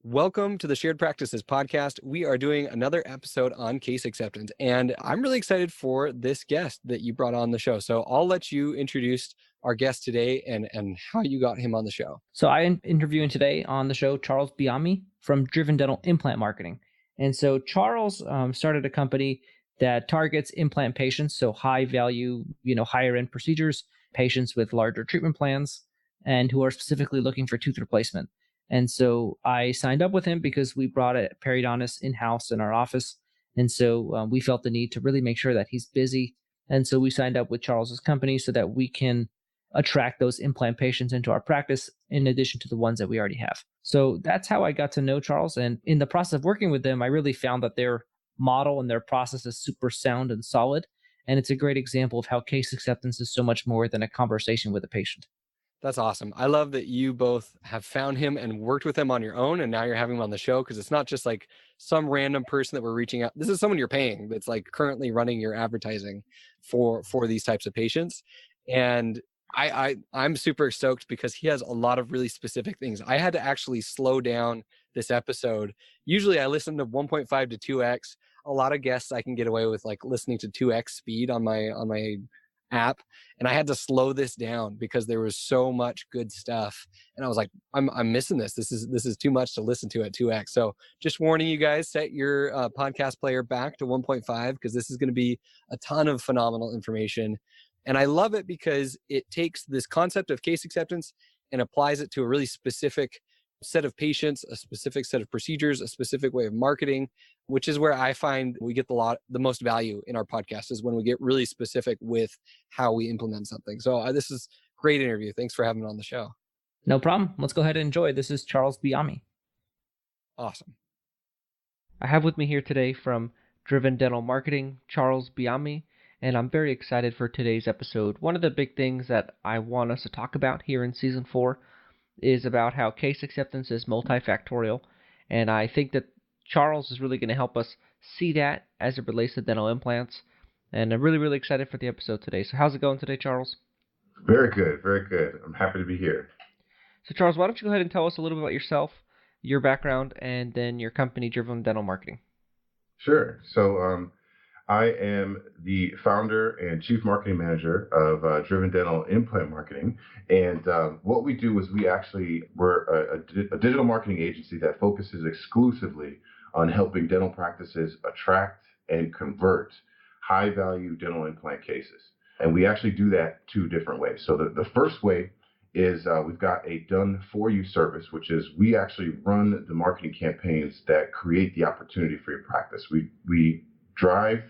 Welcome to the Shared Practices podcast. We are doing another episode on case acceptance, and I'm really excited for this guest that you brought on the show. So I'll let you introduce our guest today and how you got him on the show. So I am interviewing today on the show Charles Biami from Driven Dental Implant Marketing. And so Charles started a company that targets implant patients, so high value, higher end procedures, patients with larger treatment plans, and who are specifically looking for tooth replacement. And so I signed up with him because we brought a periodontist in-house in our office. And so we felt the need to really make sure that he's busy. And so we signed up with Charles's company so that we can attract those implant patients into our practice in addition to the ones that we already have. So that's how I got to know Charles. And in the process of working with them, I really found that their model and their process is super sound and solid. And it's a great example of how case acceptance is so much more than a conversation with a patient. That's awesome. I love that you both have found him and worked with him on your own, and now you're having him on the show, because it's not just like some random person that we're reaching out. This is someone you're paying that's like currently running your advertising for these types of patients. And I'm super stoked because he has a lot of really specific things. I had to actually slow down this episode. Usually I listen to 1.5 to 2x. A lot of guests I can get away with like listening to 2x speed on my app, and I had to slow this down because there was so much good stuff, and I was like, I'm missing this. This is too much to listen to at 2x. So just warning you guys, set your podcast player back to 1.5 because this is going to be a ton of phenomenal information. And I love it because it takes this concept of case acceptance and applies it to a really specific set of patients, a specific set of procedures, a specific way of marketing, which is where I find we get the most value in our podcast, is when we get really specific with how we implement something. So this is a great interview. Thanks for having me on the show. No problem. Let's go ahead and enjoy. This is Charles Biami. Awesome. I have with me here today from Driven Dental Marketing, Charles Biami, and I'm very excited for today's episode. One of the big things that I want us to talk about here in Season 4 is about how case acceptance is multifactorial, and I think that Charles is really going to help us see that as it relates to dental implants, and I'm really, really excited for the episode today. So how's it going today, Charles? Very good, very good. I'm happy to be here. So Charles, why don't you go ahead and tell us a little bit about yourself, your background, and then your company, Driven Dental Marketing. Sure. So I am the founder and chief marketing manager of Driven Dental Implant Marketing. And what we do is we're a digital marketing agency that focuses exclusively on helping dental practices attract and convert high value dental implant cases. And we actually do that two different ways. So the first way is we've got a done for you service, which is we actually run the marketing campaigns that create the opportunity for your practice. We drive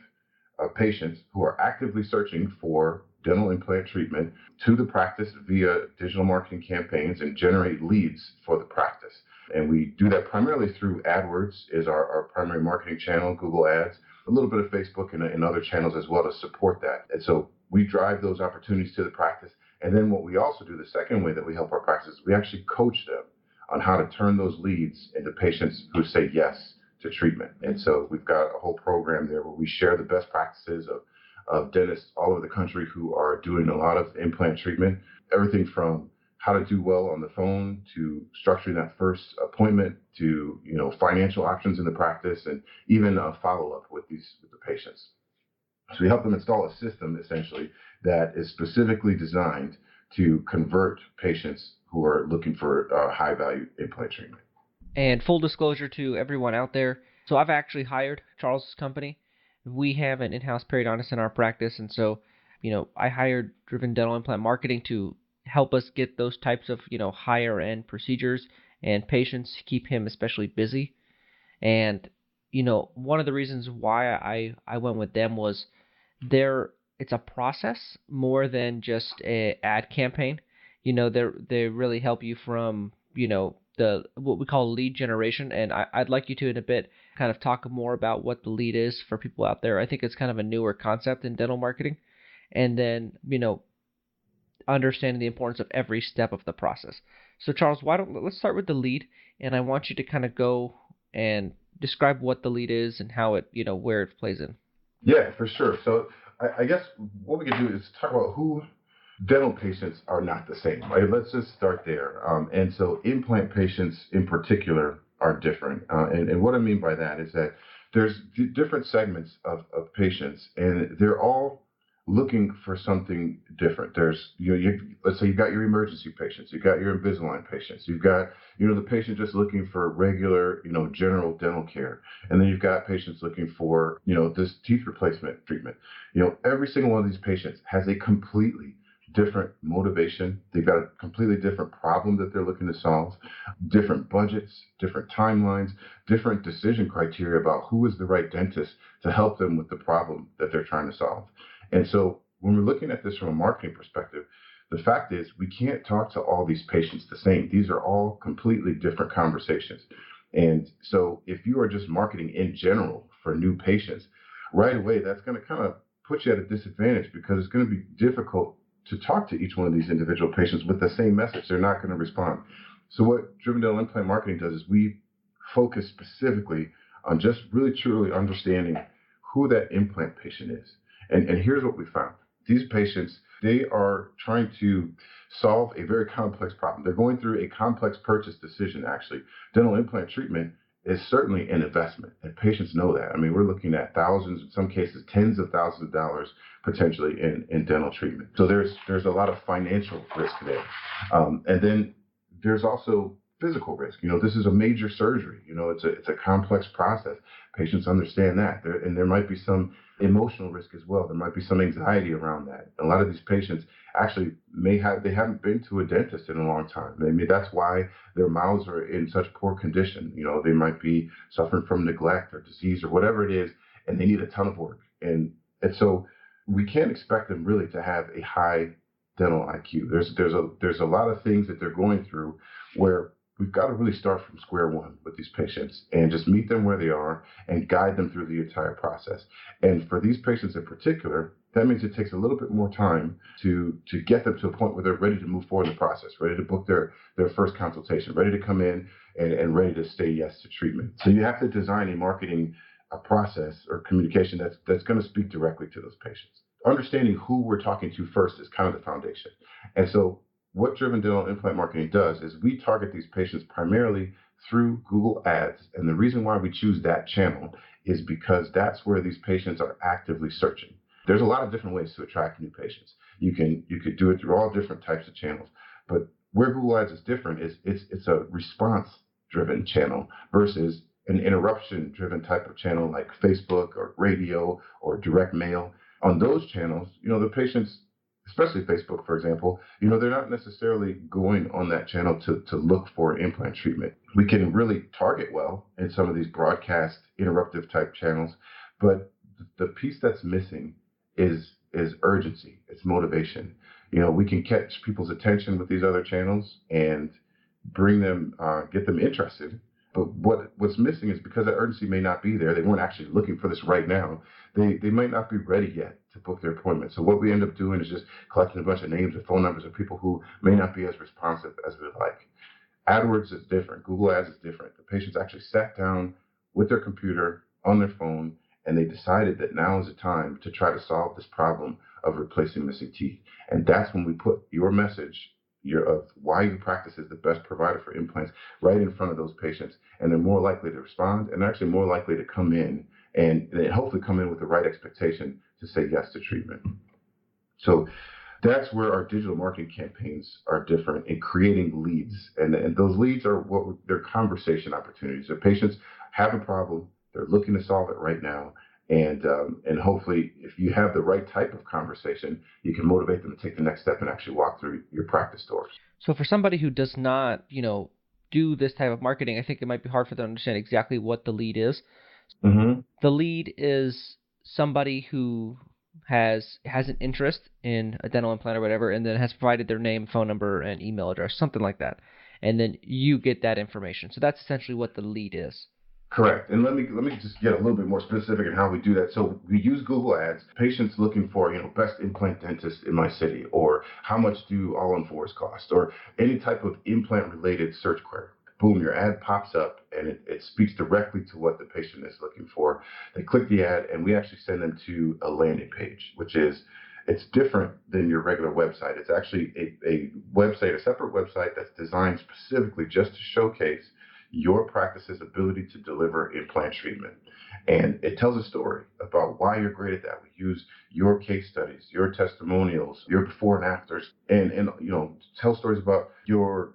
patients who are actively searching for dental implant treatment to the practice via digital marketing campaigns and generate leads for the practice. And we do that primarily through AdWords is our primary marketing channel, Google Ads, a little bit of Facebook and other channels as well to support that. And so we drive those opportunities to the practice. And then what we also do, the second way that we help our practices, we actually coach them on how to turn those leads into patients who say yes to treatment. And so we've got a whole program there where we share the best practices of dentists all over the country who are doing a lot of implant treatment, everything from how to do well on the phone to structuring that first appointment to financial options in the practice and even a follow-up with the patients. So we help them install a system essentially that is specifically designed to convert patients who are looking for high value implant treatment. And full disclosure to everyone out there, so I've actually hired Charles's company. We have an in-house periodontist in our practice, and so, I hired Driven Dental Implant Marketing to help us get those types of, higher end procedures and patients to keep him especially busy. And, one of the reasons why I went with them was it's a process more than just an ad campaign. They really help you from, what we call lead generation. And I'd like you to, in a bit, kind of talk more about what the lead is for people out there. I think it's kind of a newer concept in dental marketing. And then, understanding the importance of every step of the process. So Charles, let's start with the lead. And I want you to kind of go and describe what the lead is and how it, where it plays in. Yeah, for sure. So I guess what we can do is talk about who dental patients are not the same, right? Let's just start there. And so implant patients in particular are different. And what I mean by that is that there's different segments of patients, and they're all looking for something different. There's, let's say you've got your emergency patients, you've got your Invisalign patients, you've got, the patient just looking for regular, general dental care. And then you've got patients looking for, this teeth replacement treatment. Every single one of these patients has a completely different motivation. They've got a completely different problem that they're looking to solve, different budgets, different timelines, different decision criteria about who is the right dentist to help them with the problem that they're trying to solve. And so when we're looking at this from a marketing perspective, the fact is we can't talk to all these patients the same. These are all completely different conversations. And so if you are just marketing in general for new patients, right away, that's going to kind of put you at a disadvantage because it's going to be difficult to talk to each one of these individual patients with the same message. They're not going to respond. So what Driven Dental Implant Marketing does is we focus specifically on just really truly understanding who that implant patient is. And here's what we found. These patients, they are trying to solve a very complex problem. They're going through a complex purchase decision, actually. Dental implant treatment is certainly an investment, and patients know that. I mean, we're looking at thousands, in some cases, tens of thousands of dollars potentially in dental treatment. So there's a lot of financial risk there. And then there's also physical risk. This is a major surgery. It's a complex process. Patients understand that. There might be some emotional risk as well. There might be some anxiety around that. A lot of these patients actually they haven't been to a dentist in a long time. Maybe that's why their mouths are in such poor condition. They might be suffering from neglect or disease or whatever it is, and they need a ton of work. And so we can't expect them really to have a high dental IQ. There's a lot of things that they're going through where we've got to really start from square one with these patients and just meet them where they are and guide them through the entire process. And for these patients in particular, that means it takes a little bit more time to get them to a point where they're ready to move forward in the process, ready to book their first consultation, ready to come in and ready to say yes to treatment. So you have to design a process or communication that's going to speak directly to those patients. Understanding who we're talking to first is kind of the foundation. And so what Driven Dental Implant Marketing does is we target these patients primarily through Google Ads. And the reason why we choose that channel is because that's where these patients are actively searching. There's a lot of different ways to attract new patients. You could do it through all different types of channels. But where Google Ads is different is it's a response-driven channel versus an interruption-driven type of channel like Facebook or radio or direct mail. On those channels, the patients, especially Facebook, for example, they're not necessarily going on that channel to look for implant treatment. We can really target well in some of these broadcast interruptive type channels, but the piece that's missing is urgency. It's motivation. We can catch people's attention with these other channels and bring them, get them interested. But what's missing is because that urgency may not be there. They weren't actually looking for this right now. They might not be ready yet to book their appointment. So what we end up doing is just collecting a bunch of names and phone numbers of people who may not be as responsive as we'd like. AdWords is different. Google Ads is different. The patients actually sat down with their computer on their phone, and they decided that now is the time to try to solve this problem of replacing missing teeth. And that's when we put your message of why your practice is the best provider for implants right in front of those patients, and they're more likely to respond and actually more likely to come in and hopefully come in with the right expectation to say yes to treatment. So that's where our digital marketing campaigns are different in creating leads, and those leads are they're conversation opportunities. The patients have a problem, they're looking to solve it right now. And hopefully, if you have the right type of conversation, you can motivate them to take the next step and actually walk through your practice doors. So for somebody who does not, do this type of marketing, I think it might be hard for them to understand exactly what the lead is. Mm-hmm. The lead is somebody who has an interest in a dental implant or whatever, and then has provided their name, phone number, and email address, something like that. And then you get that information. So that's essentially what the lead is. Correct. And let me just get a little bit more specific in how we do that. So we use Google Ads. Patients looking for, best implant dentist in my city, or how much do all-on-fours cost, or any type of implant-related search query. Boom, your ad pops up, and it speaks directly to what the patient is looking for. They click the ad, and we actually send them to a landing page, it's different than your regular website. It's actually a website, a separate website that's designed specifically just to showcase your practice's ability to deliver implant treatment. And it tells a story about why you're great at that. We use your case studies, your testimonials, your before and afters, and tell stories about your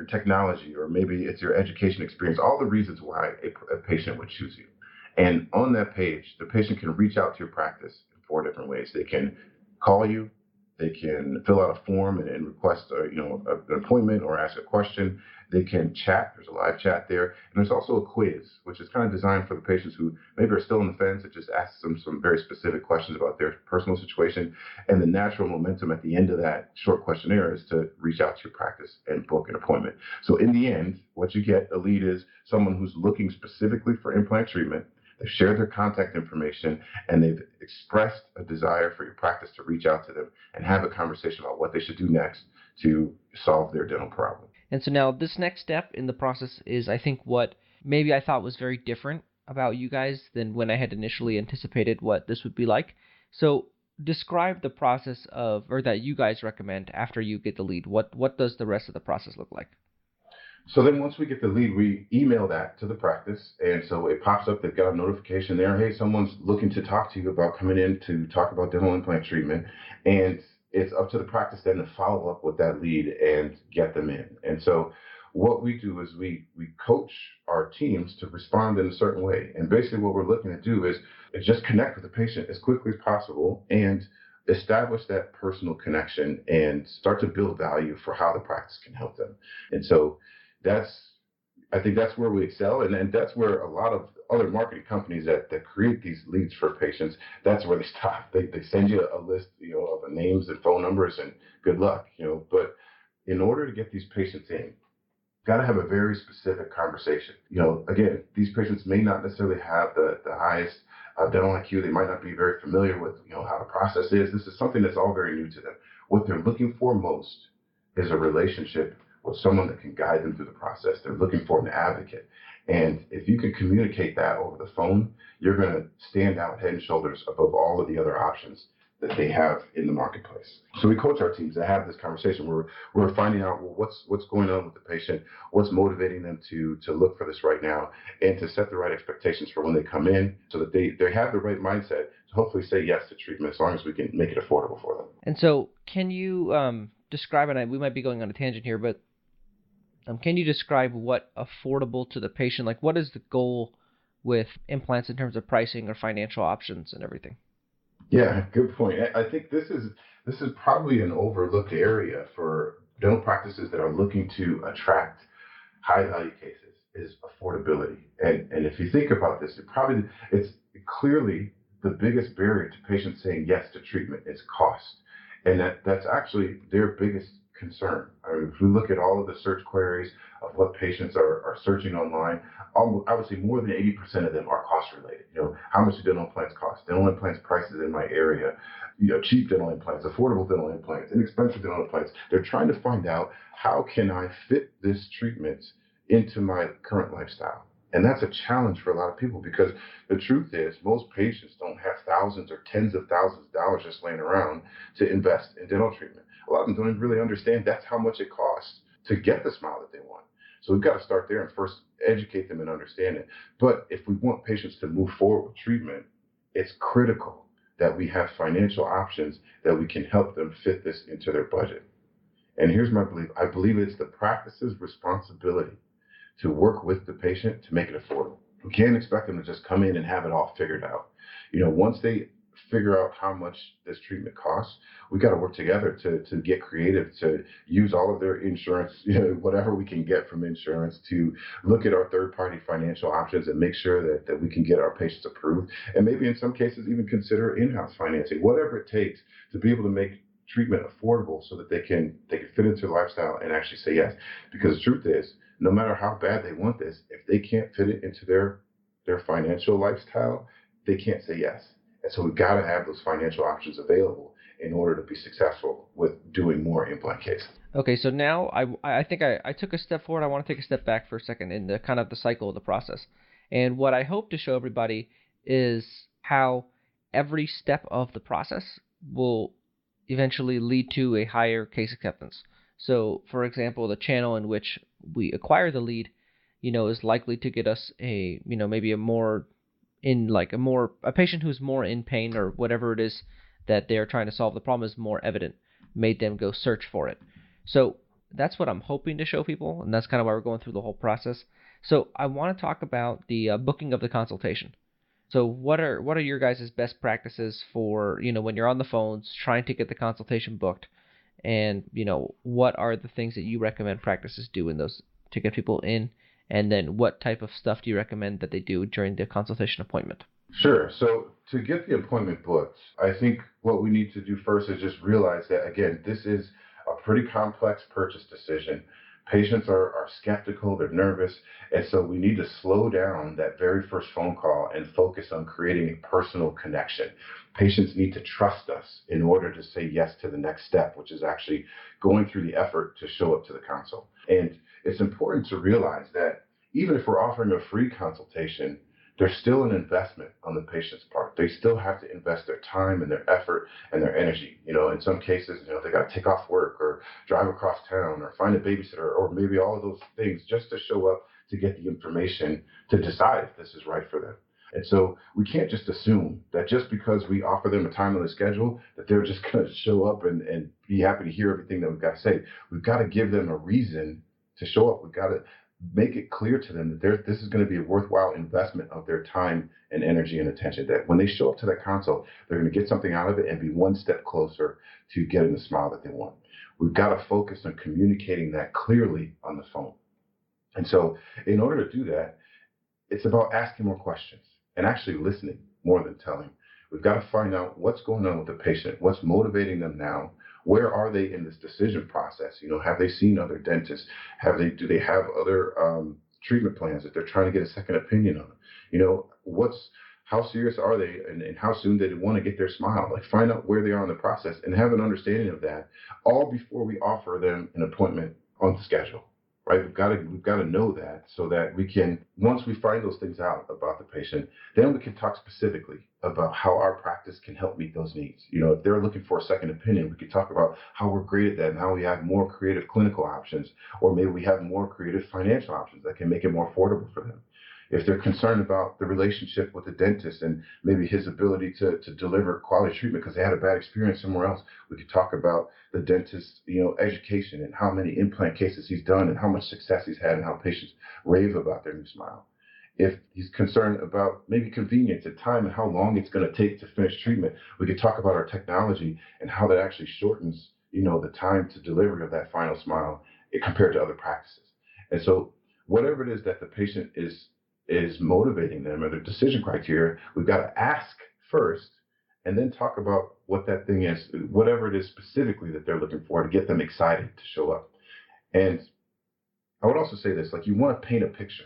technology, or maybe it's your education experience, all the reasons why a patient would choose you. And on that page, the patient can reach out to your practice in 4 different ways. They can call you, they can fill out a form and request an appointment or ask a question. They can chat. There's a live chat there. And there's also a quiz, which is kind of designed for the patients who maybe are still on the fence. It just asks them some very specific questions about their personal situation. And the natural momentum at the end of that short questionnaire is to reach out to your practice and book an appointment. So in the end, what you get, a lead, is someone who's looking specifically for implant treatment. They've shared their contact information, and they've expressed a desire for your practice to reach out to them and have a conversation about what they should do next to solve their dental problem. And so now this next step in the process is, I think, what maybe I thought was very different about you guys than when I had initially anticipated what this would be like. So describe the process that you guys recommend after you get the lead. What does the rest of the process look like? So then once we get the lead, we email that to the practice. And so it pops up, they've got a notification there. Hey, someone's looking to talk to you about coming in to talk about dental implant treatment. And it's up to the practice then to follow up with that lead and get them in. And so what we do is we coach our teams to respond in a certain way. And basically what we're looking to do is just connect with the patient as quickly as possible and establish that personal connection and start to build value for how the practice can help them. And so I think that's where we excel, and that's where a lot of other marketing companies that create these leads for patients, that's where they stop. They send you a list, of the names and phone numbers, and good luck, But in order to get these patients in, you've got to have a very specific conversation. Again, these patients may not necessarily have the highest dental IQ. They might not be very familiar with, how the process is. This is something that's all very new to them. What they're looking for most is a relationship with someone that can guide them through the process. They're looking for an advocate. And if you can communicate that over the phone, you're going to stand out head and shoulders above all of the other options that they have in the marketplace. So we coach our teams to have this conversation where we're finding out, well, what's going on with the patient, what's motivating them to look for this right now, and to set the right expectations for when they come in so that they have the right mindset to hopefully say yes to treatment as long as we can make it affordable for them. And so can you describe, and we might be going on a tangent here, but can you describe what affordable to the patient, like what is the goal with implants in terms of pricing or financial options and everything? Yeah, good point. I think this is probably an overlooked area for dental practices that are looking to attract high value cases is affordability. And if you think about this, it's clearly the biggest barrier to patients saying yes to treatment is cost. And that's actually their biggest concern. I mean, if we look at all of the search queries of what patients are searching online, I would say more than 80% of them are cost related. How much do dental implants cost? Dental implants prices in my area, cheap dental implants, affordable dental implants, inexpensive dental implants. They're trying to find out, how can I fit this treatment into my current lifestyle? And that's a challenge for a lot of people, because the truth is most patients don't have thousands or tens of thousands of dollars just laying around to invest in dental treatment. A lot of them don't even really understand that's how much it costs to get the smile that they want. So we've got to start there and first educate them and understand it. But if we want patients to move forward with treatment, it's critical that we have financial options that we can help them fit this into their budget. And here's my belief. I believe it's the practice's responsibility to work with the patient to make it affordable. We can't expect them to just come in and have it all figured out. Once they figure out how much this treatment costs, we got to work together to get creative, to use all of their insurance, whatever we can get from insurance, to look at our third-party financial options and make sure that we can get our patients approved, and maybe in some cases even consider in-house financing, whatever it takes to be able to make treatment affordable so that they can fit into their lifestyle and actually say yes. Because the truth is, no matter how bad they want this, if they can't fit it into their financial lifestyle, they can't say yes. And so we've got to have those financial options available in order to be successful with doing more implant cases. Okay, so now I think I took a step forward. I want to take a step back for a second in the kind of the cycle of the process. And what I hope to show everybody is how every step of the process will eventually lead to a higher case acceptance. So, for example, the channel in which we acquire the lead is likely to get us maybe a patient who's more in pain, or whatever it is that they're trying to solve. The problem is more evident, made them go search for it. So that's what I'm hoping to show people, and that's kind of why we're going through the whole process. So I want to talk about the booking of the consultation. So what are your guys' best practices for, when you're on the phones trying to get the consultation booked, and, what are the things that you recommend practices do in those to get people in, and then what type of stuff do you recommend that they do during the consultation appointment? Sure. So to get the appointment booked, I think what we need to do first is just realize that, again, this is a pretty complex purchase decision. Patients are skeptical, they're nervous, and so we need to slow down that very first phone call and focus on creating a personal connection. Patients need to trust us in order to say yes to the next step, which is actually going through the effort to show up to the consult. And it's important to realize that even if we're offering a free consultation, there's still an investment on the patient's part. They still have to invest their time and their effort and their energy. In some cases, they got to take off work or drive across town or find a babysitter or maybe all of those things just to show up to get the information to decide if this is right for them. And so we can't just assume that just because we offer them a time on the schedule that they're just going to show up and be happy to hear everything that we've got to say. We've got to give them a reason to show up. We've got to make it clear to them that this is going to be a worthwhile investment of their time and energy and attention, that when they show up to that consult, they're going to get something out of it and be one step closer to getting the smile that they want. We've got to focus on communicating that clearly on the phone. And so in order to do that, it's about asking more questions and actually listening more than telling. We've got to find out what's going on with the patient, what's motivating them now. Where are they in this decision process? Have they seen other dentists? Do they have other treatment plans that they're trying to get a second opinion on? How serious are they, and how soon do they want to get their smile? Like, find out where they are in the process and have an understanding of that, all before we offer them an appointment on the schedule. Right? We've got to know that, so that we can, once we find those things out about the patient, then we can talk specifically about how our practice can help meet those needs. If they're looking for a second opinion, we can talk about how we're great at that and how we have more creative clinical options, or maybe we have more creative financial options that can make it more affordable for them. If they're concerned about the relationship with the dentist and maybe his ability to deliver quality treatment because they had a bad experience somewhere else, we could talk about the dentist's education and how many implant cases he's done and how much success he's had and how patients rave about their new smile. If he's concerned about maybe convenience and time and how long it's going to take to finish treatment, we could talk about our technology and how that actually shortens the time to delivery of that final smile compared to other practices. And so whatever it is that the patient is motivating them or their decision criteria, we've got to ask first and then talk about what that thing is, whatever it is specifically that they're looking for, to get them excited to show up. And I would also say this, like, you want to paint a picture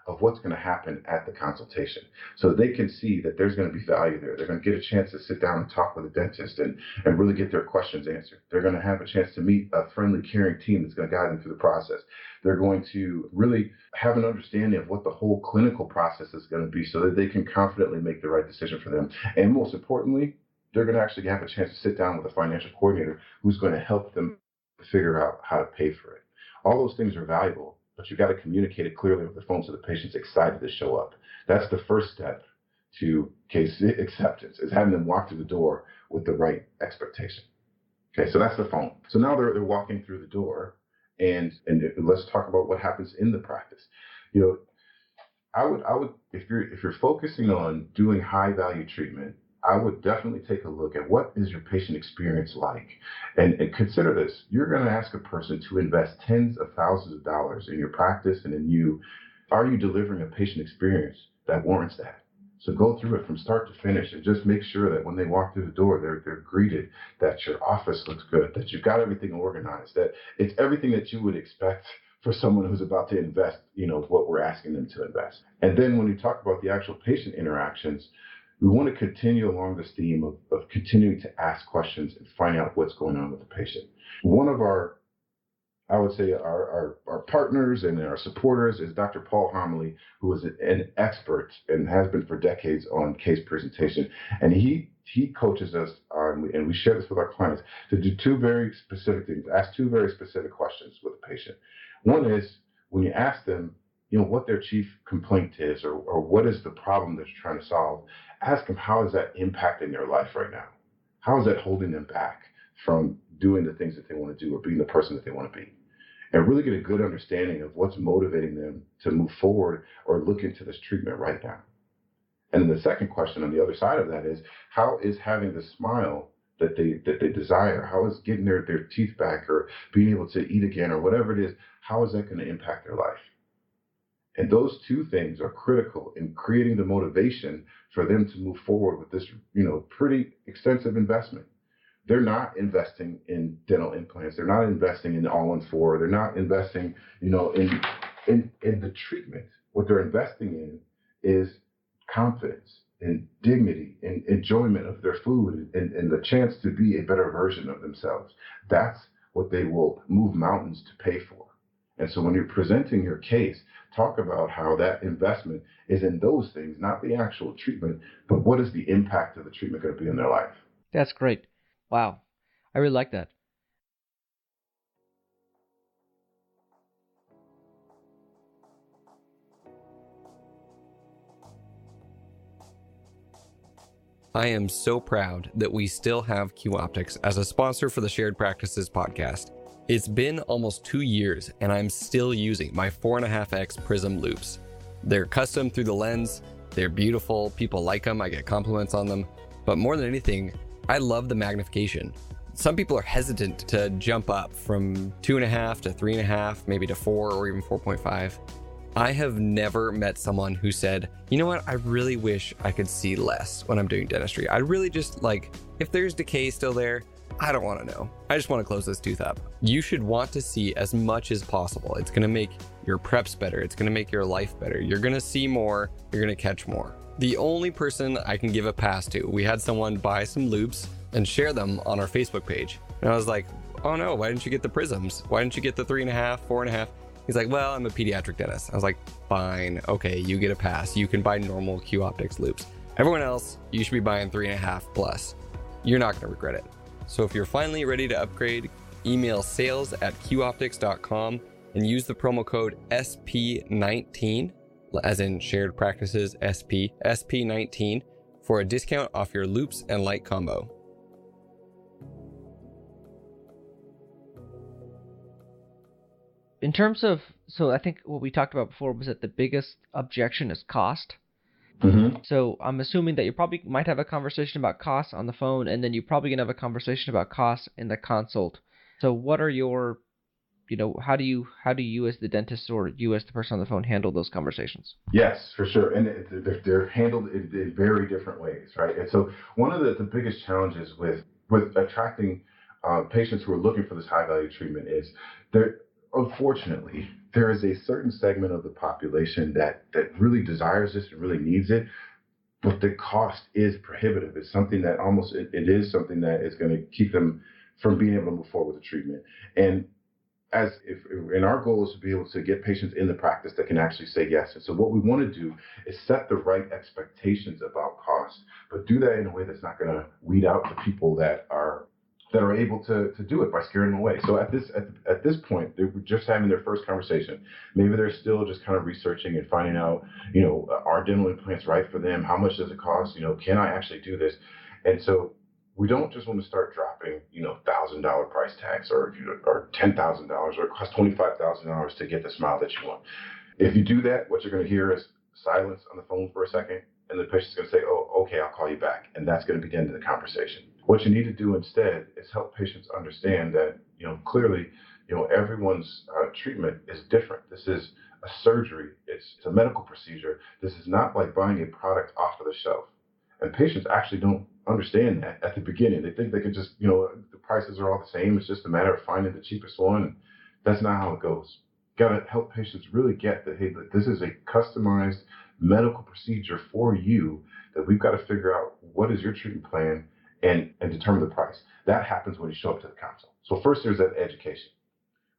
of what's going to happen at the consultation so that they can see that there's going to be value there. They're going to get a chance to sit down and talk with a dentist and really get their questions answered. They're going to have a chance to meet a friendly, caring team that's going to guide them through the process. They're going to really have an understanding of what the whole clinical process is going to be so that they can confidently make the right decision for them. And most importantly, they're going to actually have a chance to sit down with a financial coordinator who's going to help them figure out how to pay for it. All those things are valuable, but you've got to communicate it clearly over the phone so the patient's excited to show up. That's the first step to case acceptance, is having them walk through the door with the right expectation. Okay, so that's the phone. So now they're walking through the door, and let's talk about what happens in the practice. I would if you're focusing on doing high value treatment, I would definitely take a look at what is your patient experience like, and consider this. You're going to ask a person to invest tens of thousands of dollars in your practice and in you. Are you delivering a patient experience that warrants that? So go through it from start to finish and just make sure that when they walk through the door, they're greeted, that your office looks good, that you've got everything organized, that it's everything that you would expect for someone who's about to invest, what we're asking them to invest. And then when you talk about the actual patient interactions, we want to continue along this theme of continuing to ask questions and find out what's going on with the patient. One of our partners and our supporters is Dr. Paul Homily, who is an expert and has been for decades on case presentation. And he coaches us on, and we share this with our clients, to do two very specific things, ask two very specific questions with the patient. One is, when you ask them, what their chief complaint is, or what is the problem they're trying to solve. Ask them, how is that impacting their life right now? How is that holding them back from doing the things that they want to do or being the person that they want to be? And really get a good understanding of what's motivating them to move forward or look into this treatment right now. And then the second question on the other side of that is, how is having the smile that they desire, how is getting their teeth back or being able to eat again or whatever it is, how is that going to impact their life? And those two things are critical in creating the motivation for them to move forward with this, pretty extensive investment. They're not investing in dental implants. They're not investing in all-in-4. They're not investing, in the treatment. What they're investing in is confidence and dignity and enjoyment of their food and the chance to be a better version of themselves. That's what they will move mountains to pay for. And so when you're presenting your case, talk about how that investment is in those things, not the actual treatment, but what is the impact of the treatment going to be in their life? That's great. Wow. I really like that. I am so proud that we still have Q Optics as a sponsor for the Shared Practices podcast. It's been almost 2 years and I'm still using my 4.5x Prism loupes. They're custom through the lens, they're beautiful, people like them, I get compliments on them, but more than anything, I love the magnification. Some people are hesitant to jump up from 2.5 to 3.5, maybe to 4 or even 4.5. I have never met someone who said, you know what, I really wish I could see less when I'm doing dentistry. I really just if there's decay still there, I don't want to know. I just want to close this tooth up. You should want to see as much as possible. It's going to make your preps better. It's going to make your life better. You're going to see more. You're going to catch more. The only person I can give a pass to, we had someone buy some loupes and share them on our Facebook page. And I was like, oh no, why didn't you get the Prisms? Why didn't you get the 3.5, 4.5? He's like, well, I'm a pediatric dentist. I was like, fine, okay, you get a pass. You can buy normal Q Optics loupes. Everyone else, you should be buying 3.5 plus. You're not going to regret it. So if you're finally ready to upgrade, email sales@qoptics.com and use the promo code SP19, as in Shared Practices SP, SP19, for a discount off your loupes and light combo. In terms of, so I think what we talked about before was that the biggest objection is cost. Mm-hmm. So I'm assuming that you probably might have a conversation about costs on the phone, and then you're probably going to have a conversation about costs in the consult. So what are your, how do you as the dentist or you as the person on the phone handle those conversations? Yes, for sure. And they're handled in very different ways, right? And so one of the biggest challenges with attracting patients who are looking for this high-value treatment is unfortunately, there is a certain segment of the population that really desires this and really needs it, but the cost is prohibitive. It's something that it is something that is going to keep them from being able to move forward with the treatment. And and our goal is to be able to get patients in the practice that can actually say yes. And so what we want to do is set the right expectations about cost, but do that in a way that's not going to weed out the people that are able to do it by scaring them away. So at this point, they're just having their first conversation. Maybe they're still just kind of researching and finding out, are dental implants right for them? How much does it cost? Can I actually do this? And so we don't just want to start dropping, $1,000 price tags or $10,000 or it costs $25,000 to get the smile that you want. If you do that, what you're going to hear is silence on the phone for a second, and the patient's going to say, oh, okay, I'll call you back. And that's going to be the end of the conversation. What you need to do instead is help patients understand that, clearly, everyone's treatment is different. This is a surgery. It's a medical procedure. This is not like buying a product off of the shelf. And patients actually don't understand that at the beginning. They think they can just, the prices are all the same. It's just a matter of finding the cheapest one. That's not how it goes. Got to help patients really get that, hey, this is a customized medical procedure for you, that we've got to figure out what is your treatment plan and determine the price. That happens when you show up to the consult. So first, there's that education.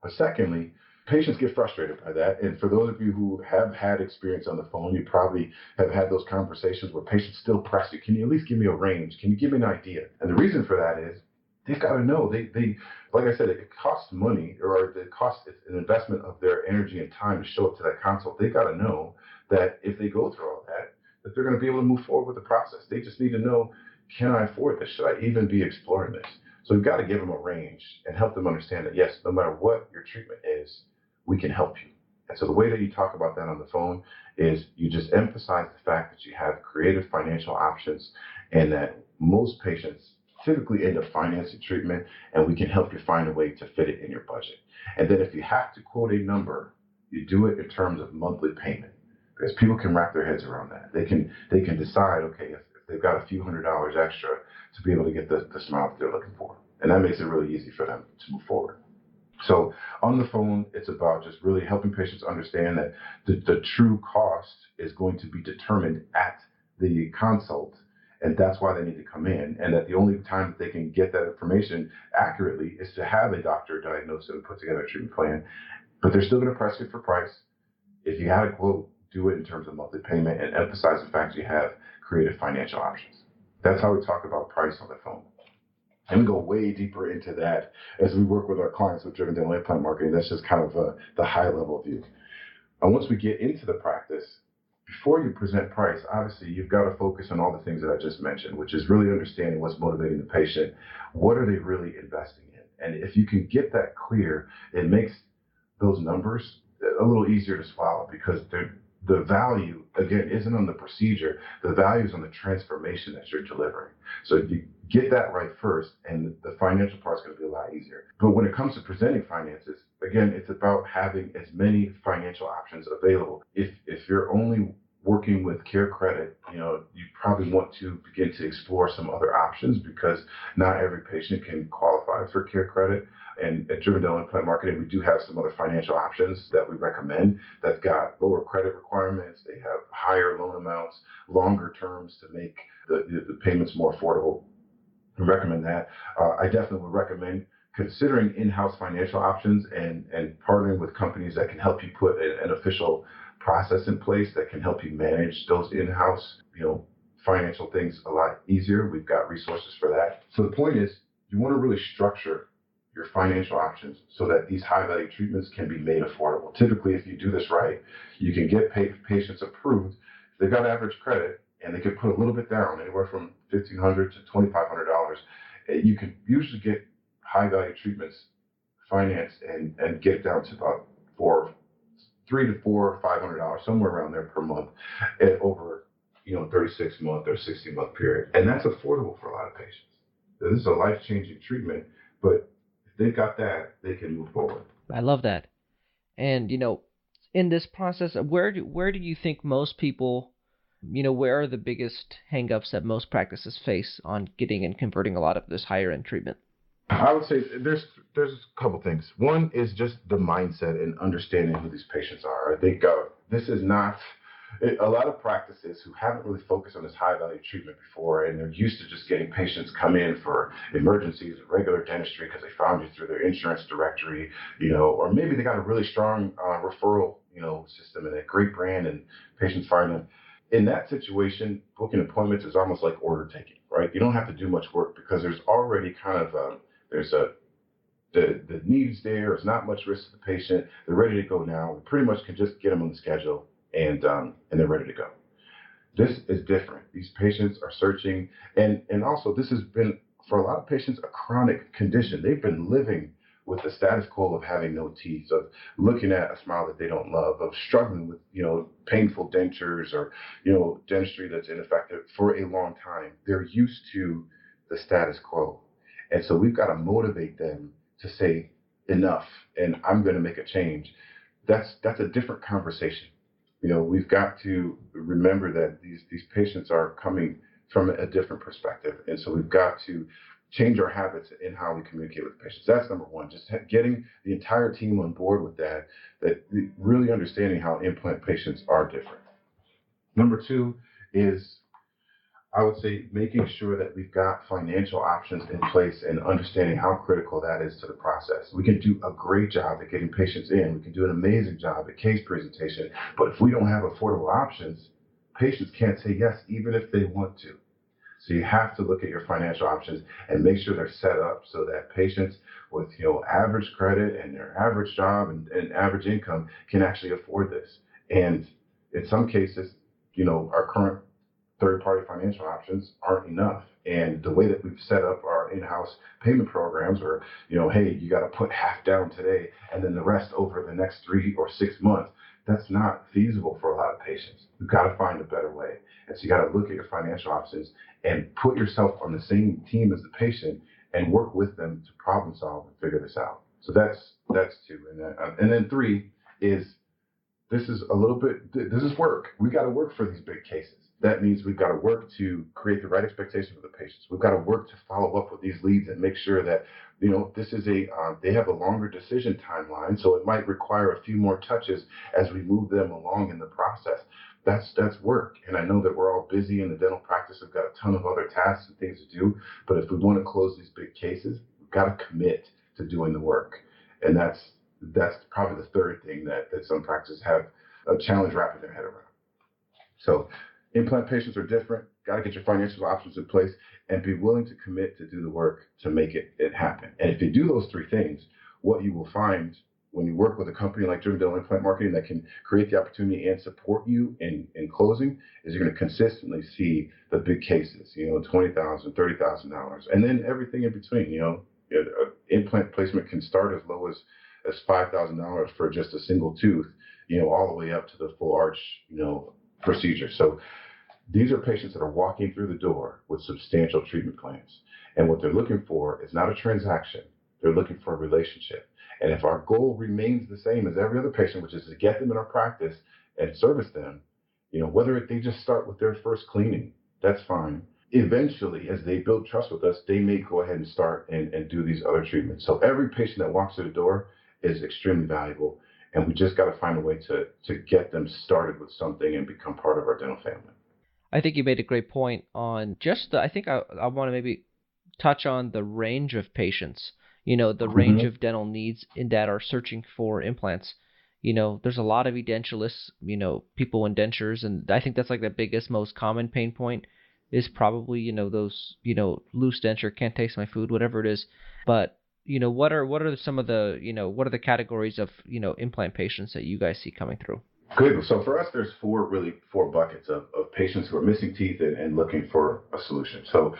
But secondly, patients get frustrated by that. And for those of you who have had experience on the phone, you probably have had those conversations where patients still press you. Can you at least give me a range? Can you give me an idea? And the reason for that is they've got to know. They like I said, it costs money, or it costs, it's an investment of their energy and time to show up to that consult. They've got to know that if they go through all that, that they're going to be able to move forward with the process. They just need to know, can I afford this? Should I even be exploring this? So we've got to give them a range and help them understand that, yes, no matter what your treatment is, we can help you. And so the way that you talk about that on the phone is you just emphasize the fact that you have creative financial options, and that most patients typically end up financing treatment, and we can help you find a way to fit it in your budget. And then if you have to quote a number, you do it in terms of monthly payment, because people can wrap their heads around that. They can decide, okay, if they've got a few $100s extra to be able to get the smile that they're looking for. And that makes it really easy for them to move forward. So on the phone, it's about just really helping patients understand that the true cost is going to be determined at the consult, and that's why they need to come in, and that the only time that they can get that information accurately is to have a doctor diagnose it and put together a treatment plan. But they're still going to press you for price. If you had a quote, do it in terms of monthly payment, and emphasize the fact you have creative financial options. That's how we talk about price on the phone. And we go way deeper into that as we work with our clients with Driven Dental Implant Marketing. That's just kind of the high level view. And once we get into the practice, before you present price, obviously you've got to focus on all the things that I just mentioned, which is really understanding what's motivating the patient. What are they really investing in? And if you can get that clear, it makes those numbers a little easier to swallow, because the value, again, isn't on the procedure. The value is on the transformation that you're delivering. So if you get that right first, and the financial part is going to be a lot easier. But when it comes to presenting finances, again, it's about having as many financial options available. If you're only working with care credit, you probably want to begin to explore some other options, because not every patient can qualify for care credit. And at Driven Dental Implant Marketing, we do have some other financial options that we recommend that's got lower credit requirements. They have higher loan amounts, longer terms to make the payments more affordable. We recommend that. I definitely would recommend considering in-house financial options and partnering with companies that can help you put an official process in place that can help you manage those in-house, financial things a lot easier. We've got resources for that. So the point is, you want to really structure your financial options so that these high-value treatments can be made affordable. Typically, if you do this right, you can get patients approved. If they've got average credit and they can put a little bit down, anywhere from $1,500 to $2,500, you can usually get high-value treatments financed and get it down to about $300 to $500, somewhere around there per month, over 36-month or 60-month period, and that's affordable for a lot of patients. This is a life-changing treatment, but if they've got that, they can move forward. I love that. And in this process, where do you think most people, where are the biggest hangups that most practices face on getting and converting a lot of this higher end treatment? I would say there's a couple things. One is just the mindset and understanding who these patients are. I think this is not a lot of practices who haven't really focused on this high value treatment before, and they're used to just getting patients come in for emergencies and regular dentistry because they found you through their insurance directory, or maybe they got a really strong referral, system and a great brand, and patients find them. In that situation, booking appointments is almost like order taking, right? You don't have to do much work because there's already kind of the needs there. There's not much risk to the patient. They're ready to go now. We pretty much can just get them on the schedule, and they're ready to go. This is different. These patients are searching, and also this has been, for a lot of patients, a chronic condition. They've been living with the status quo of having no teeth, of looking at a smile that they don't love, of struggling with, painful dentures or, dentistry that's ineffective for a long time. They're used to the status quo. And so we've got to motivate them to say enough, and I'm going to make a change. That's a different conversation. We've got to remember that these patients are coming from a different perspective. And so we've got to change our habits in how we communicate with patients. That's number one, just getting the entire team on board with that really understanding how implant patients are different. Number two is, I would say, making sure that we've got financial options in place and understanding how critical that is to the process. We can do a great job at getting patients in. We can do an amazing job at case presentation. But if we don't have affordable options, patients can't say yes, even if they want to. So you have to look at your financial options and make sure they're set up so that patients with average credit and their average job and average income can actually afford this. And in some cases, our current third-party financial options aren't enough. And the way that we've set up our in-house payment programs where, hey, you got to put half down today and then the rest over the next 3 or 6 months, that's not feasible for a lot of patients. We've got to find a better way. And so you got to look at your financial options and put yourself on the same team as the patient and work with them to problem solve and figure this out. So that's 2. And then 3 is, this is work. We got to work for these big cases. That means we've got to work to create the right expectation for the patients. We've got to work to follow up with these leads and make sure that, this is they have a longer decision timeline. So it might require a few more touches as we move them along in the process. That's work. And I know that we're all busy in the dental practice. We've got a ton of other tasks and things to do. But if we want to close these big cases, we've got to commit to doing the work. And that's probably the third thing that some practices have a challenge wrapping their head around. So implant patients are different. Got to get your financial options in place and be willing to commit to do the work to make it happen. And if you do those 3 things, what you will find when you work with a company like Driven Dental Implant Marketing that can create the opportunity and support you in closing is you're going to consistently see the big cases, $20,000, $30,000, and then everything in between. Implant placement can start as low as $5,000 for just a single tooth, all the way up to the full arch, procedure. So these are patients that are walking through the door with substantial treatment plans. And what they're looking for is not a transaction. They're looking for a relationship. And if our goal remains the same as every other patient, which is to get them in our practice and service them, whether they just start with their first cleaning, that's fine. Eventually, as they build trust with us, they may go ahead and start and do these other treatments. So every patient that walks through the door is extremely valuable. And we just got to find a way to get them started with something and become part of our dental family. I think you made a great point on I think I want to maybe touch on the range of patients, the range of dental needs in that are searching for implants. There's a lot of edentulous, people in dentures, and I think that's like the biggest, most common pain point is probably, those, loose denture, can't taste my food, whatever it is. But, what are some of the, what are the categories of, implant patients that you guys see coming through? Good. So for us, there's 4 buckets of patients who are missing teeth and looking for a solution. So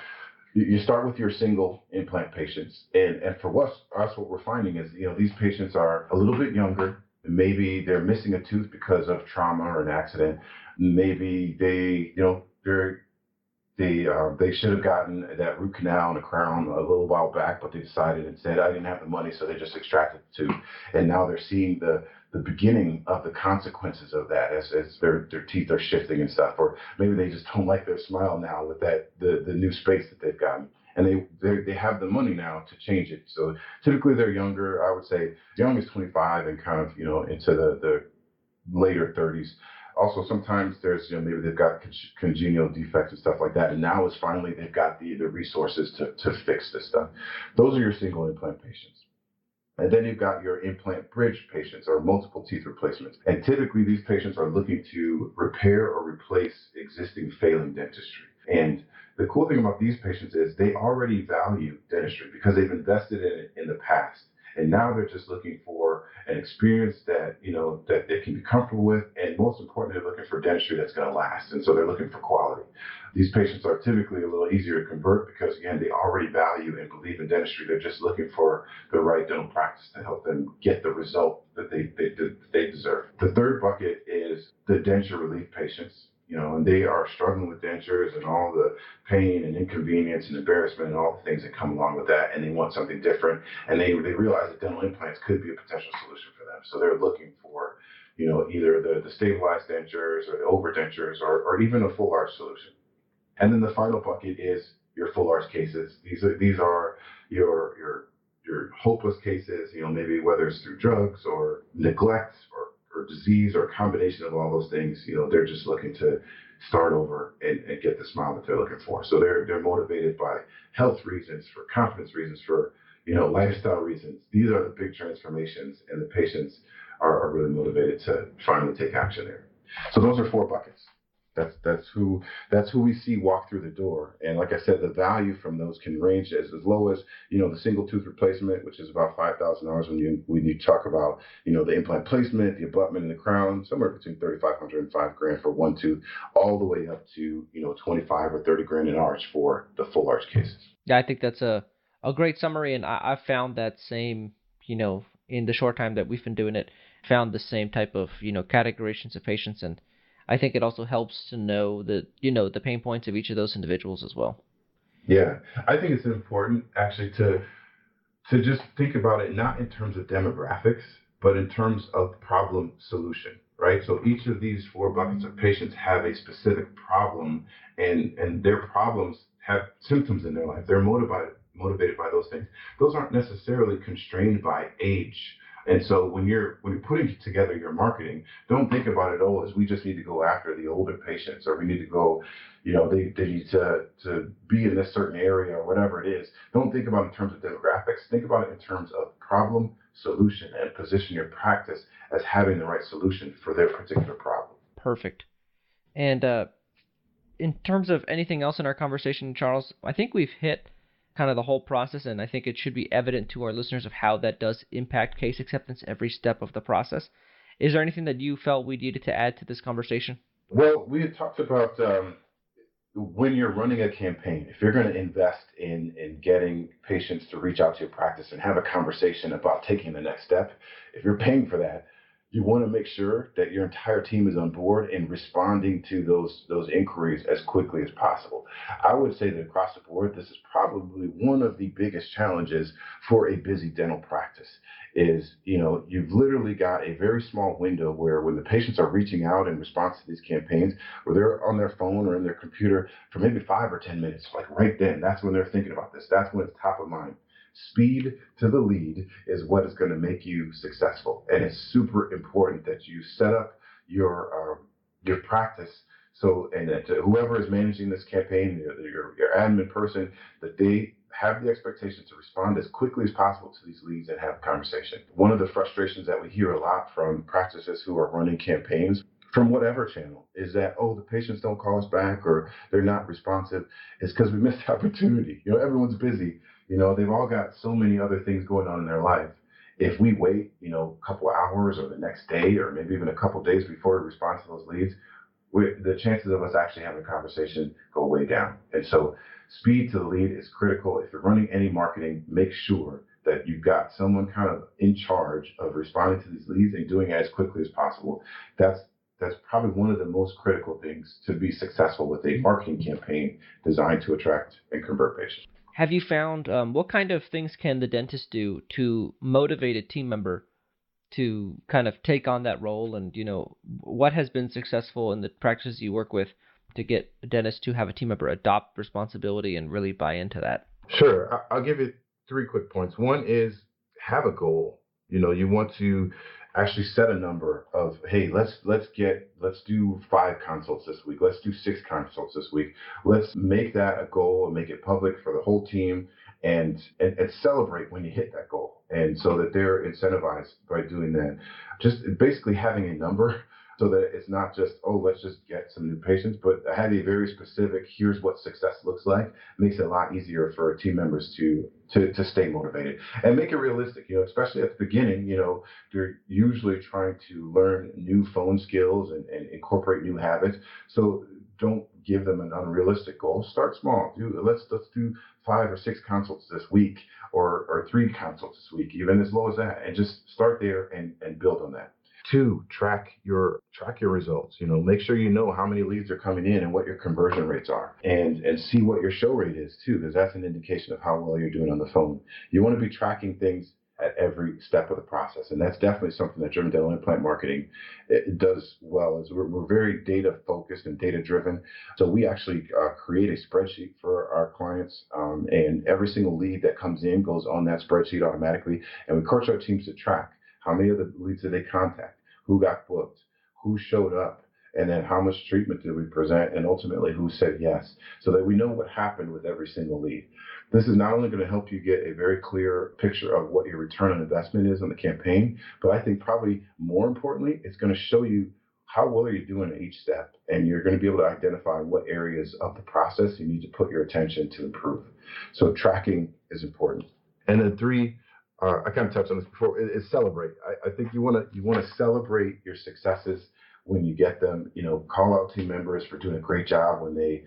you start with your single implant patients. And for us, what we're finding is, these patients are a little bit younger. Maybe they're missing a tooth because of trauma or an accident. Maybe they should have gotten that root canal and a crown a little while back, but they decided instead I didn't have the money, so they just extracted the tooth. And now they're seeing the beginning of the consequences of that as their teeth are shifting and stuff. Or maybe they just don't like their smile now with the new space that they've gotten. And they have the money now to change it. So typically they're younger. I would say as young as 25 and kind of into the later 30s. Also, sometimes there's, maybe they've got congenital defects and stuff like that. And now is finally they've got the resources to fix this stuff. Those are your single implant patients. And then you've got your implant bridge patients or multiple teeth replacements. And typically these patients are looking to repair or replace existing failing dentistry. And the cool thing about these patients is they already value dentistry because they've invested in it in the past. And now they're just looking for an experience that they can be comfortable with. And most importantly, they're looking for dentistry that's going to last. And so they're looking for quality. These patients are typically a little easier to convert because, again, they already value and believe in dentistry. They're just looking for the right dental practice to help them get the result that they deserve. The third bucket is the denture relief patients. And they are struggling with dentures and all the pain and inconvenience and embarrassment and all the things that come along with that. And they want something different. And they realize that dental implants could be a potential solution for them. So they're looking for, either the stabilized dentures or the overdentures or even a full arch solution. And then the final bucket is your full arch cases. These are your hopeless cases, maybe whether it's through drugs or neglect or disease or a combination of all those things. They're just looking to start over and get the smile that they're looking for. So they're motivated by health reasons, for confidence reasons, for lifestyle reasons. These are the big transformations, and the patients are really motivated to finally take action there. So those are 4 buckets. That's who we see walk through the door. And like I said, the value from those can range as low as the single tooth replacement, which is about $5,000 when you talk about the implant placement, the abutment, and the crown, somewhere between $3,500 and $5,000 for one tooth, all the way up to 25 or 30 grand an arch for the full arch cases. Yeah, I think that's a great summary, and I've found that same, in the short time that we've been doing it, found the same type of, categorizations of patients, and I think it also helps to know the pain points of each of those individuals as well. Yeah, I think it's important actually to just think about it not in terms of demographics, but in terms of problem solution, right? So each of these four buckets of patients have a specific problem, and their problems have symptoms in their life. They're motivated by those things. Those aren't necessarily constrained by age. And so when you're putting together your marketing, don't think about it, as we just need to go after the older patients, or we need to go, they need to be in this certain area or whatever it is. Don't think about it in terms of demographics. Think about it in terms of problem solution, and position your practice as having the right solution for their particular problem. Perfect. And in terms of anything else in our conversation, Charles, I think we've hit kind of the whole process, and I think it should be evident to our listeners of how that does impact case acceptance every step of the process. Is there anything that you felt we needed to add to this conversation? Well, we had talked about when you're running a campaign, if you're going to invest in getting patients to reach out to your practice and have a conversation about taking the next step, if you're paying for that, you want to make sure that your entire team is on board and responding to those inquiries as quickly as possible. I would say that across the board, this is probably one of the biggest challenges for a busy dental practice. Is you've literally got a very small window where when the patients are reaching out in response to these campaigns, where they're on their phone or in their computer for maybe 5 or 10 minutes, like right then, that's when they're thinking about this. That's when it's top of mind. Speed to the lead is what is going to make you successful, and it's super important that you set up your practice so, and that whoever is managing this campaign, your admin person, that they have the expectation to respond as quickly as possible to these leads and have a conversation. One of the frustrations that we hear a lot from practices who are running campaigns from whatever channel is that, the patients don't call us back or they're not responsive. It's because we missed the opportunity. Everyone's busy. They've all got so many other things going on in their life. If we wait, a couple of hours or the next day or maybe even a couple of days before we respond to those leads, the chances of us actually having a conversation go way down. And so speed to the lead is critical. If you're running any marketing, make sure that you've got someone kind of in charge of responding to these leads and doing it as quickly as possible. That's probably one of the most critical things to be successful with a marketing campaign designed to attract and convert patients. Have you found what kind of things can the dentist do to motivate a team member to kind of take on that role? And, what has been successful in the practices you work with to get a dentist to have a team member adopt responsibility and really buy into that? Sure. I'll give you 3 quick points. One is have a goal. You want to actually set a number of, hey, let's do 5 consults this week. Let's do 6 consults this week. Let's make that a goal and make it public for the whole team and celebrate when you hit that goal. And so that they're incentivized by doing that. Just basically having a number so that it's not just, let's just get some new patients, but having a very specific, here's what success looks like, makes it a lot easier for team members to stay motivated and make it realistic, especially at the beginning, they're usually trying to learn new phone skills and incorporate new habits. So don't give them an unrealistic goal. Start small. Let's do 5 or 6 consults this week or 3 consults this week, even as low as that, and just start there and build on that. 2, track your results. Make sure you know how many leads are coming in and what your conversion rates are, and see what your show rate is too, because that's an indication of how well you're doing on the phone. You want to be tracking things at every step of the process, and that's definitely something that Driven Dental Implant Marketing does well. Is we're very data focused and data driven, so we actually create a spreadsheet for our clients, and every single lead that comes in goes on that spreadsheet automatically, and we coach our teams to track how many of the leads did they contact, who got booked, who showed up, and then how much treatment did we present, and ultimately who said yes, so that we know what happened with every single lead. This is not only going to help you get a very clear picture of what your return on investment is on the campaign, but I think probably more importantly, it's going to show you how well are you doing at each step? And you're going to be able to identify what areas of the process you need to put your attention to improve. So tracking is important. And then three, I kind of touched on this before, is celebrate. I think you want to celebrate your successes when you get them. Call out team members for doing a great job when they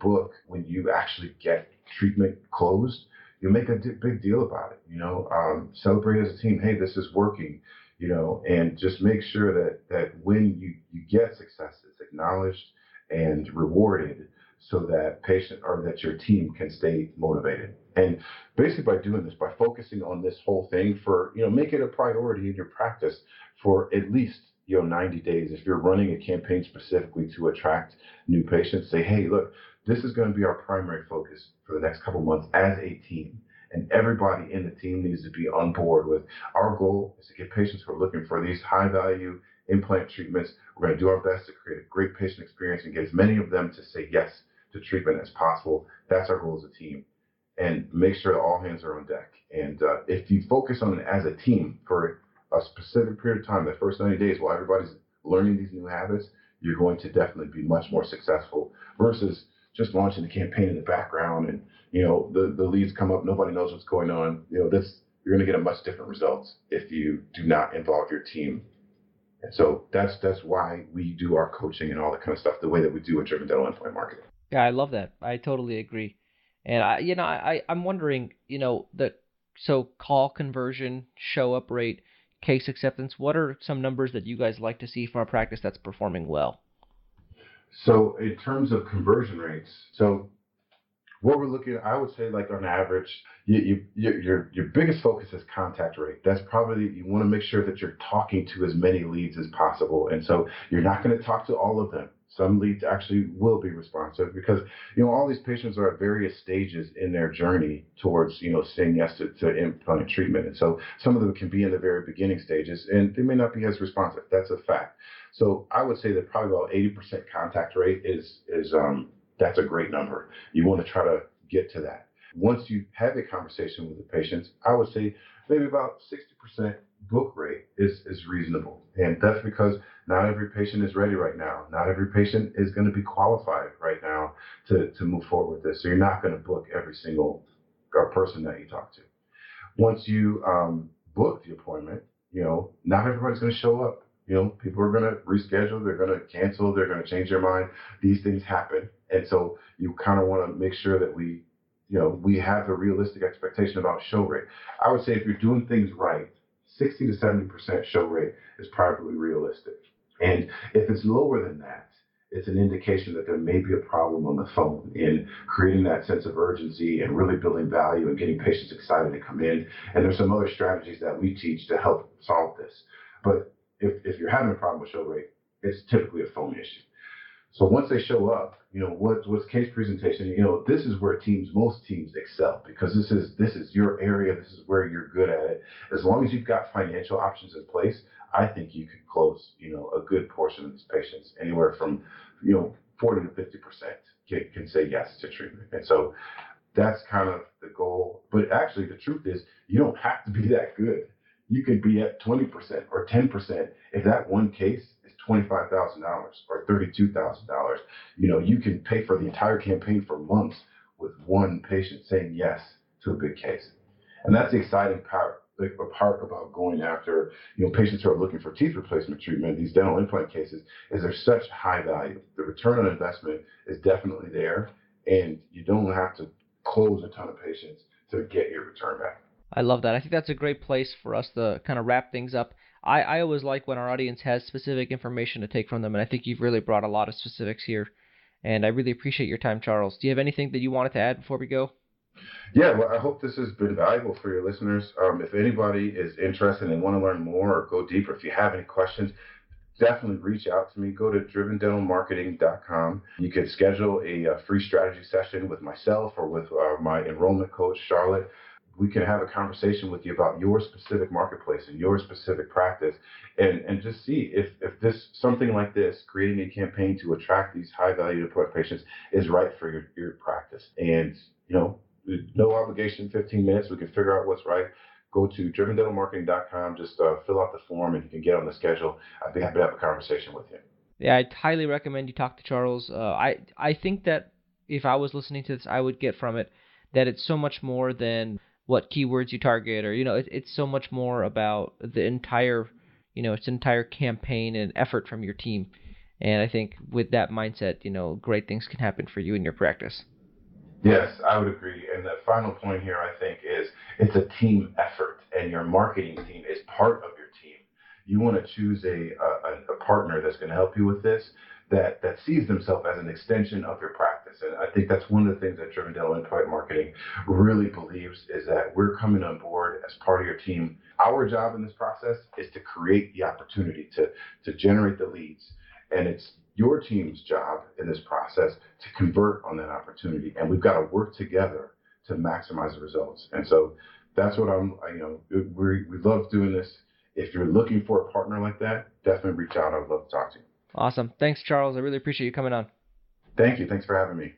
book, when you actually get treatment closed. You make a big deal about it. Celebrate as a team. Hey, this is working. And just make sure that when you get success, it's acknowledged and rewarded, so that that your team can stay motivated. And basically by doing this, by focusing on this whole thing make it a priority in your practice for at least 90 days. If you're running a campaign specifically to attract new patients, say, hey, look, this is going to be our primary focus for the next couple months as a team. And everybody in the team needs to be on board with our goal is to get patients who are looking for these high value implant treatments. We're going to do our best to create a great patient experience and get as many of them to say yes to treatment as possible. That's our goal as a team. And make sure that all hands are on deck. And if you focus on it as a team for a specific period of time, the first 90 days while everybody's learning these new habits, you're going to definitely be much more successful versus just launching the campaign in the background and the leads come up, nobody knows what's going on. You're going to get a much different results if you do not involve your team. And so that's why we do our coaching and all that kind of stuff the way that we do at Driven Dental Implant Marketing. Yeah, I love that. I totally agree. And I'm wondering, so call conversion, show up rate, case acceptance. What are some numbers that you guys like to see from a practice that's performing well? So in terms of conversion rates, so what we're looking at, I would say, like on average, your biggest focus is contact rate. That's probably, you want to make sure that you're talking to as many leads as possible. And so you're not going to talk to all of them. Some leads actually will be responsive because, all these patients are at various stages in their journey towards, saying yes to implant treatment. And so some of them can be in the very beginning stages and they may not be as responsive. That's a fact. So I would say that probably about 80% contact rate is that's a great number. You want to try to get to that. Once you have a conversation with the patients, I would say maybe about 60% book rate is reasonable. And that's because not every patient is ready right now. Not every patient is going to be qualified right now to move forward with this. So you're not going to book every single person that you talk to. Once you book the appointment, not everybody's going to show up. People are going to reschedule, they're going to cancel, they're going to change their mind. These things happen. And so you kind of want to make sure that we have a realistic expectation about show rate. I would say if you're doing things right, 60 to 70% show rate is probably realistic. And if it's lower than that, it's an indication that there may be a problem on the phone in creating that sense of urgency and really building value and getting patients excited to come in. And there's some other strategies that we teach to help solve this. But if you're having a problem with show rate, it's typically a phone issue. So once they show up, what's case presentation? This is where most teams excel because this is your area. This is where you're good at it. As long as you've got financial options in place, I think you could close, a good portion of these patients, anywhere from, 40 to 50% can say yes to treatment. And so that's kind of the goal. But actually, the truth is, you don't have to be that good. You could be at 20% or 10%. If that one case is $25,000 or $32,000, you can pay for the entire campaign for months with one patient saying yes to a big case. And that's the exciting part about going after, patients who are looking for teeth replacement treatment, these dental implant cases, is there's such high value. The return on investment is definitely there, and you don't have to close a ton of patients to get your return back. I love that. I think that's a great place for us to kind of wrap things up. I always like when our audience has specific information to take from them, and I think you've really brought a lot of specifics here. And I really appreciate your time, Charles. Do you have anything that you wanted to add before we go? Yeah, well, I hope this has been valuable for your listeners. If anybody is interested and want to learn more or go deeper, if you have any questions, definitely reach out to me. Go to drivendentalmarketing.com. You can schedule a free strategy session with myself or with my enrollment coach, Charlotte. We can have a conversation with you about your specific marketplace and your specific practice and just see if this something like this, creating a campaign to attract these high value patients, is right for your practice. And no obligation, 15 minutes, we can figure out what's right. go to drivendentalmarketing.com, just fill out the form, and you can get on the schedule. I'd be happy to have a conversation with you. Yeah, I'd highly recommend you talk to Charles. I think that if I was listening to this, I would get from it that it's so much more than what keywords you target, or it's so much more about the entire, its entire campaign and effort from your team. And I think with that mindset, great things can happen for you in your practice. Yes, I would agree. And the final point here, I think, is it's a team effort, and your marketing team is part of your team. You want to choose a partner that's going to help you with this, that sees themselves as an extension of your practice. And I think that's one of the things that Driven Dental Implant Marketing really believes, is that we're coming on board as part of your team. Our job in this process is to create the opportunity to generate the leads. And it's your team's job in this process to convert on that opportunity. And we've got to work together to maximize the results. And so that's what we love doing this. If you're looking for a partner like that, definitely reach out. I'd love to talk to you. Awesome. Thanks, Charles. I really appreciate you coming on. Thank you. Thanks for having me.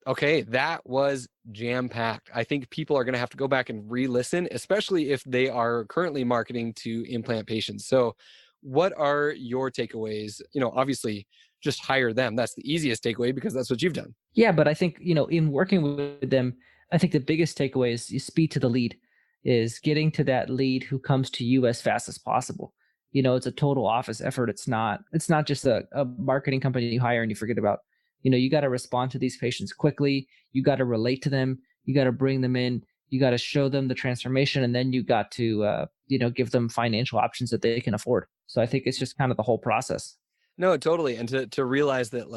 Okay, that was jam-packed. I think people are going to have to go back and re-listen, especially if they are currently marketing to implant patients. So what are your takeaways? Obviously, just hire them. That's the easiest takeaway because that's what you've done. Yeah, but I think, in working with them, I think the biggest takeaway is speed to the lead, is getting to that lead who comes to you as fast as possible. It's a total office effort. It's not just a marketing company you hire and you forget about. You got to respond to these patients quickly. You got to relate to them. You got to bring them in. You got to show them the transformation, and then you got to, give them financial options that they can afford. So I think it's just kind of the whole process. No, totally. And to realize that,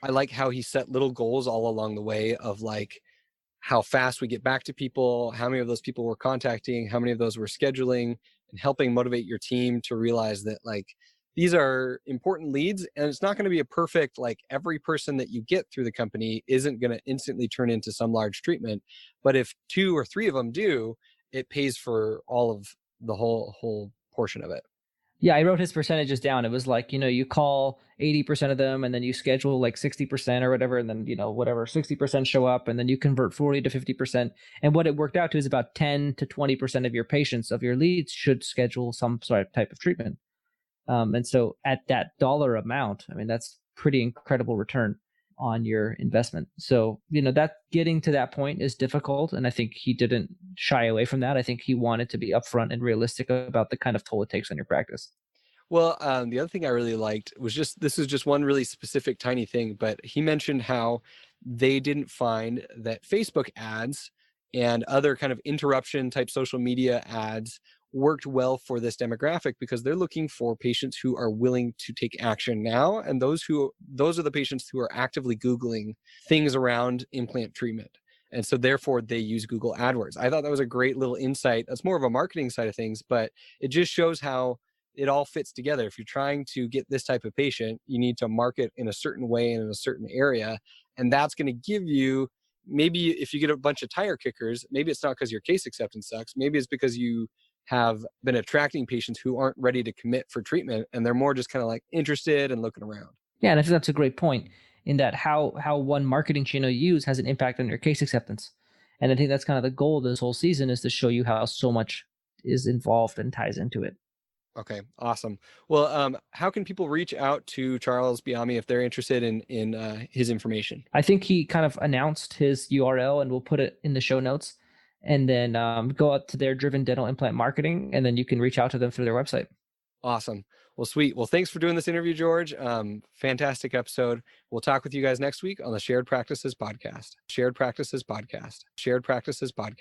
I like how he set little goals all along the way of how fast we get back to people, how many of those people we're contacting, how many of those we're scheduling, and helping motivate your team to realize that these are important leads, and it's not going to be a perfect, every person that you get through the company isn't going to instantly turn into some large treatment. But if 2 or 3 of them do, it pays for all of the whole portion of it. Yeah, I wrote his percentages down. It was you call 80% of them, and then you schedule 60% or whatever, and then, 60% show up, and then you convert 40 to 50%. And what it worked out to is about 10 to 20% of your patients, of your leads, should schedule some sort of type of treatment. And so at that dollar amount, that's pretty incredible return on your investment. So, that getting to that point is difficult. And I think he didn't shy away from that. I think he wanted to be upfront and realistic about the kind of toll it takes on your practice. Well, the other thing I really liked was this is just one really specific tiny thing, but he mentioned how they didn't find that Facebook ads and other kind of interruption type social media ads worked well for this demographic, because they're looking for patients who are willing to take action now. And those are the patients who are actively Googling things around implant treatment. And so therefore they use Google AdWords. I thought that was a great little insight. That's more of a marketing side of things, but it just shows how it all fits together. If you're trying to get this type of patient, you need to market in a certain way and in a certain area. And that's going to give you, maybe if you get a bunch of tire kickers, maybe it's not because your case acceptance sucks. Maybe it's because you have been attracting patients who aren't ready to commit for treatment, and they're more just kind of interested and looking around. Yeah, and I think that's a great point, in that how one marketing channel you use has an impact on your case acceptance. And I think that's kind of the goal of this whole season, is to show you how so much is involved and ties into it. Okay, awesome. Well, how can people reach out to Charles Biami if they're interested in his information? I think he kind of announced his URL, and we'll put it in the show notes. And then go out to their Driven Dental Implant Marketing, and then you can reach out to them through their website. Awesome. Well, sweet. Well, thanks for doing this interview, George. Fantastic episode. We'll talk with you guys next week on the Shared Practices Podcast. Shared Practices Podcast. Shared Practices Podcast.